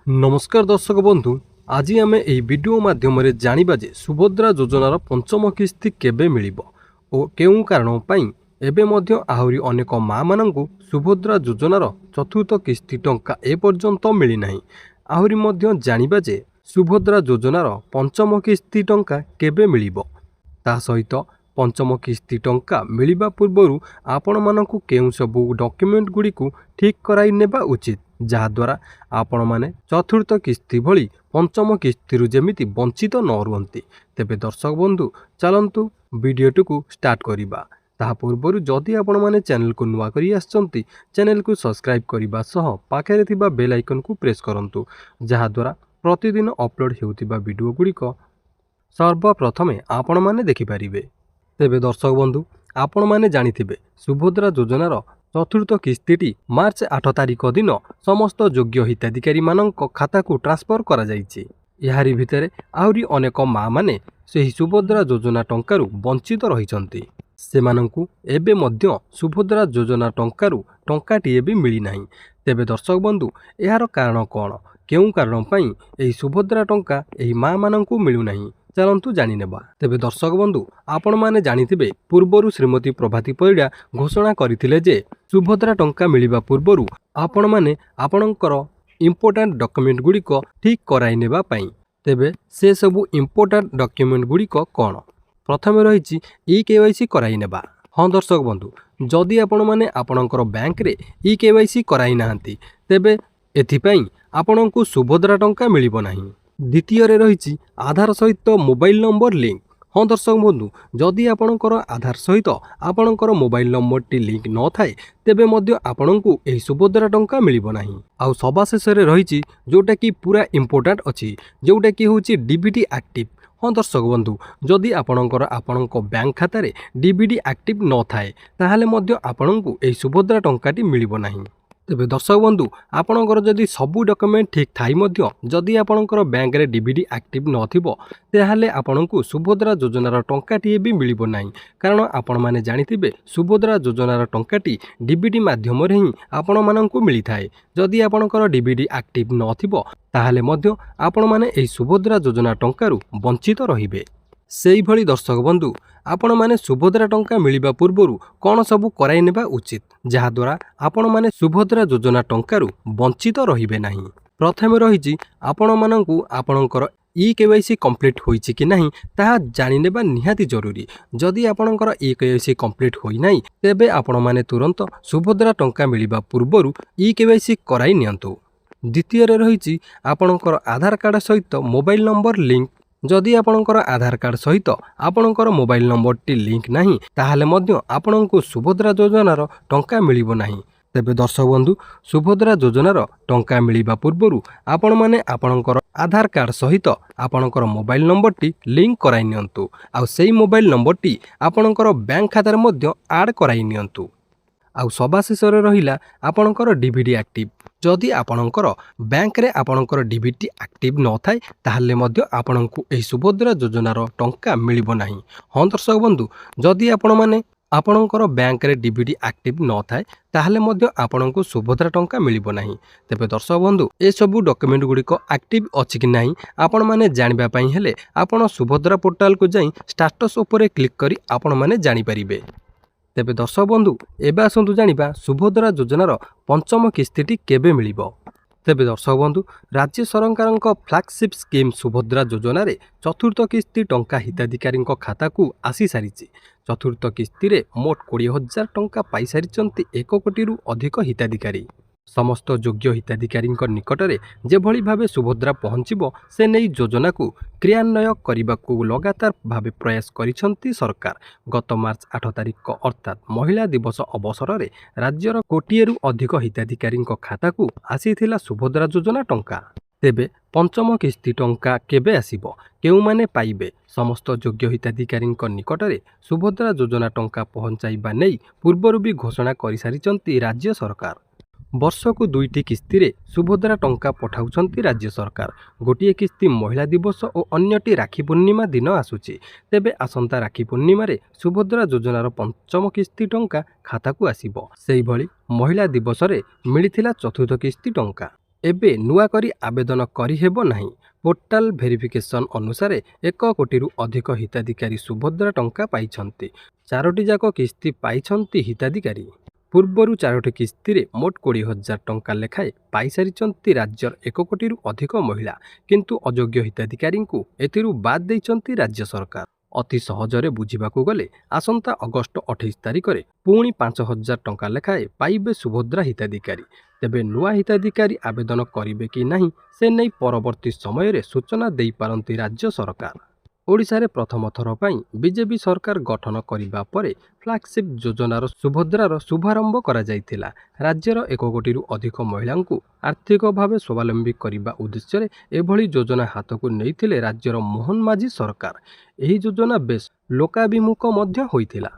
नमस्कार दर्शक बंधु। आज आम यह वीडियो माध्यम जानिबा जे सुभद्रा योजनार पंचम किस्ती केबे मिलिबो और केउं कारणों पई एबे मध्य आहुरी अनेक माँ मानंकु सुभद्रा योजनार चतुर्थ किस्ती टंका एपर्यंत मिली नाही। आहुरी मध्य जानिबा जे सुभद्रा योजनार पंचम किस्ती टंका केबे मिलिबो। ता सहित पंचम किस्ती टंका मिलिबा पूर्वरु आपण मानंकु केउं सबु डॉक्यूमेंट गुड़िकु ठीक कराई नेबा उचित, जहाद्वारा आपण माने चतुर्थ किस्ती भली पंचम किस्ती जेमिति वंचित न रुहंती। तेबे दर्शक बंधु चलंतु वीडियोटुकु स्टार्ट करिबा। ताहा पूर्वरु जदि आपण माने चैनल को नुआ करी आछंती चैनल को सब्सक्राइब करिबा सह पाखरे थिबा बेल आइकन को प्रेस करंतु, जहाद्वारा प्रतिदिन अपलोड हेउतिबा वीडियो गुड़िक सर्वप्रथमे आपण माने देखि पारिबे। तेबे दर्शक बंधु आपण माने जानिथिबे सुभद्रा योजनार चतुर्थ किस्तीटी मार्च 8 तारिख दिन समस्त योग्य हिताधिकारी मानक खाता को ट्रांसफर करा जाइछि। याहारी भितरे आहुरी अनेक माँ माने सेही सुभद्रा योजना टंकारु वंचित रहिछंती। सेमानंकु एबे मध्य सुभद्रा योजना टंकारु टंकाटीए भी मिली नाही। तेबे दर्शक बंधु एहार कारण कौन, केउं कारण पई एही सुभद्रा टंका एही माँ मानंकु मिलु नाही, चलंतु जानि नेबा। तेबे दर्शक बंधु आपण माने जानिथिबे पूर्वरु श्रीमती प्रभाती परिडा घोषणा करिथिले जे सुभद्रा टंका मिलिबा पूर्वरु आपण माने आपणकर इंपोर्टेंट डॉक्यूमेंट गुड़िक ठीक कराई नेबा पई। तेबे से सबु इंपोर्टेंट डॉक्यूमेंट गुड़िक कौन, प्रथमे रहिछि ई-केवाईसी कराई नेबा। हाँ दर्शक बंधु, जदि आपण माने आपणकर बैंक रे ई-केवाईसी कराई नाहंती तेबे एथिपई आपणकु सुभद्रा टंका मिलिबो नाही। द्वितीय रही आधार सहित मोबाइल नंबर लिंक। हाँ दर्शक बंधु, जदि आपणकर आधार सहित आपणकर मोबाइल नंबर टी लिंक न थाए तेबे मध्य आपणकु एही सुभद्रा टंका मिलिबो नाही। आउ सभा शेष रही जोटा कि पूरा इंपोर्टेंट अछि, जोटा कि होछि डीबीटी एक्टिव। हाँ दर्शक बंधु, जदि आपणकर आपणक बैंक खाता रे डीबीटी एक्टिव न थाए ताहाले मध्य आपणकु एही सुभद्रा टंकाटी मिलिबो नाही। तेबे दर्शक बंधु आपणकर जदि सबु डॉक्यूमेंट ठीक थाई मध्य जदि आपणकर बैंक रे डीबीटी एक्टिव नथिबो ताहाले आपणकु सुभद्रा योजनार टंकाटीए भी मिलिबो नाही। कारण आपण माने जानिथिबे सुभद्रा योजनार टंकाटी डीबीटी माध्यम रे ही आपण मानंकु मिली थाए। जदि आपणकर डीबीटी एक्टिव नथिबो ताहाले मध्य आपण माने एही सुभद्रा योजना टंकारु वंचित रहिबे। सेही भली दर्शक बंधु आपण माने सुभद्रा टंका मिलिबा पूर्वरु कौन सबु कराई नेबा उचित, जहाद्वारा आपण माने सुभद्रा योजना टंकारु वंचित रहिबे नाही। प्रथमे रहिछि आपण मानंकु आपणकर ई-केवाईसी कंप्लीट होईछि कि नाही ताहा जानि नेबा निहाती जरूरी। जदि आपणकर ई-केवाईसी कंप्लीट होई नाही तेबे आपण माने तुरंत सुभद्रा टंका मिलिबा पूर्वरु ई-केवाईसी कराई नियंतु। द्वितीय रहिछि आपणकर आधार कार्ड सहित मोबाइल नंबर लिंक। जदि आपणकर आधार कार्ड सहित आपणकर मोबाइल नंबर टी लिंक नाही ताहाले मध्य आपणकु सुभद्रा योजनार टंका मिलिबो नाही। तेबे दर्शक बंधु सुभद्रा योजनार टंका मिलिबा पूर्वरु आपण माने आपणकर आधार कार्ड सहित आपणकर मोबाइल नंबर टी लिंक कराई नियंतु। आउ सेही मोबाइल नंबर टी आपणकर बैंक खाता रे मध्य ऐड कराई नियंतु। आउ सभा शेष रहिला आपणकर डीबीटी एक्टिव। जदि आपणकर बैंक रे आपणकर डीबीटी एक्टिव न थाए ताहाले मध्य आपणकु एही सुभद्रा योजनार टंका मिलिबो नाही। हाँ दर्शक बंधु, जदि आपण माने आपणकर बैंक रे डीबीटी एक्टिव न थाए ताहाले मध्य आपणकु सुभद्रा टंका मिलिबो नाही। तेबे दर्शक बंधु ए सबु डॉक्यूमेंट गुड़िक एक्टिव अछि कि नाही आपण माने जानिबा पई हेले आपण सुभद्रा पोर्टल को जाई स्टेटस उपरे क्लिक करी आपण माने जानि परिबे। तेबे दर्शक बंधु एबे आसंतु जानिबा सुभद्रा योजनार पंचम किस्तीटी केबे मिलिबो। तेबे दर्शक बंधु राज्य सरकारक फ्लैगशिप स्कीम सुभद्रा योजनार चतुर्थ किस्ती टंका हिताधिकारी खाता को आसी सारिछि। चतुर्थ किस्ती रे मोट 20,000 टंका पाई सारिछंती 1 कोटी अधिक हिताधिकारी। समस्त योग्य हिताधिकारी निकटरे जेभली भावे सुभद्रा पहुँचबो से नहीं योजना को क्रियान्वय करने को लगातार भावे प्रयास करिछंती सरकार। गत मार्च 8 तारिख अर्थात महिला दिवस अवसर में राज्यर कोटिएरु अधिक हिताधिकारी खाता को आसीथिला सुभद्रा योजना टंका। तेबे पंचम किस्ती टंका केबे आसीबो, केउ माने पाइबे? समस्त योग्य हिताधिकारी निकटरे सुभद्रा योजना टंका पहुँचाइबा नहीं पूर्वरु भी घोषणा करि सारिछंती राज्य सरकार। वर्षकु 2टी किस्ती रे सुभद्रा टंका पठाउछंती राज्य सरकार। गोटिए किस्ती महिला दिवस और अन्यटी राखी पूर्णिमा दिन आसुची। तेबे आसंता राखी पूर्णिमा रे सुभद्रा योजनार पंचम किस्ती टंका खाता को आसीबो। सेही भली महिला दिवस रे मिलिथिला चतुर्थ किस्ती टंका। ଏବେ ନୂଆ କରି ଆବେଦନ କରିହେବ ନାହିଁ। ପୋର୍ଟାଲ ଭେରିଫିକେସନ ଅନୁସାରେ 1 କୋଟିରୁ ଅଧିକ ହିତାଧିକାରୀ ସୁଭଦ୍ରା ଟଙ୍କା ପାଇଛନ୍ତି। 4ଟି ଯାକ କିସ୍ତି ପାଇଛନ୍ତି ହିତାଧିକାରୀ। ପୂର୍ବରୁ 4ଟି କିସ୍ତିରେ ମୋଟ 20,000 ଟଙ୍କା ଲେଖାଏଁ ପାଇସାରିଛନ୍ତି ରାଜ୍ୟର 1 କୋଟିରୁ ଅଧିକ ମହିଳା। କିନ୍ତୁ ଅଯୋଗ୍ୟ ହିତାଧିକାରୀଙ୍କୁ ଏଥିରୁ ବାଦ୍ ଦେଇଛନ୍ତି ରାଜ୍ୟ ସରକାର। ଅତି ସହଜରେ ବୁଝିବାକୁ ଗଲେ ଆସନ୍ତା ଅଗଷ୍ଟ 28 ତାରିଖରେ ପୁଣି 5,000 ଟଙ୍କା ଲେଖାଏଁ ପାଇବେ ସୁଭଦ୍ରା ହିତାଧିକାରୀ। ତେବେ ନୂଆ ହିତାଧିକାରୀ ଆବେଦନ କରିବେ କି ନାହିଁ ସେ ନେଇ ପରବର୍ତ୍ତୀ ସମୟରେ ସୂଚନା ଦେଇପାରନ୍ତି ରାଜ୍ୟ ସରକାର। ଓଡ଼ିଶାରେ ପ୍ରଥମ ଥର ପାଇଁ ବିଜେପି ସରକାର ଗଠନ କରିବା ପରେ ଫ୍ଲାଗସିପ୍ ଯୋଜନାର ସୁଭଦ୍ରାର ଶୁଭାରମ୍ଭ କରାଯାଇଥିଲା। ରାଜ୍ୟର 1 କୋଟିରୁ ଅଧିକ ମହିଳାଙ୍କୁ ଆର୍ଥିକ ଭାବେ ସ୍ୱାବଲମ୍ବୀ କରିବା ଉଦ୍ଦେଶ୍ୟରେ ଏଭଳି ଯୋଜନା ହାତକୁ ନେଇଥିଲେ ରାଜ୍ୟର ମୋହନ ମାଝୀ ସରକାର। ଏହି ଯୋଜନା ବେଶ୍ ଲୋକାଭିମୁଖ ମଧ୍ୟ ହୋଇଥିଲା।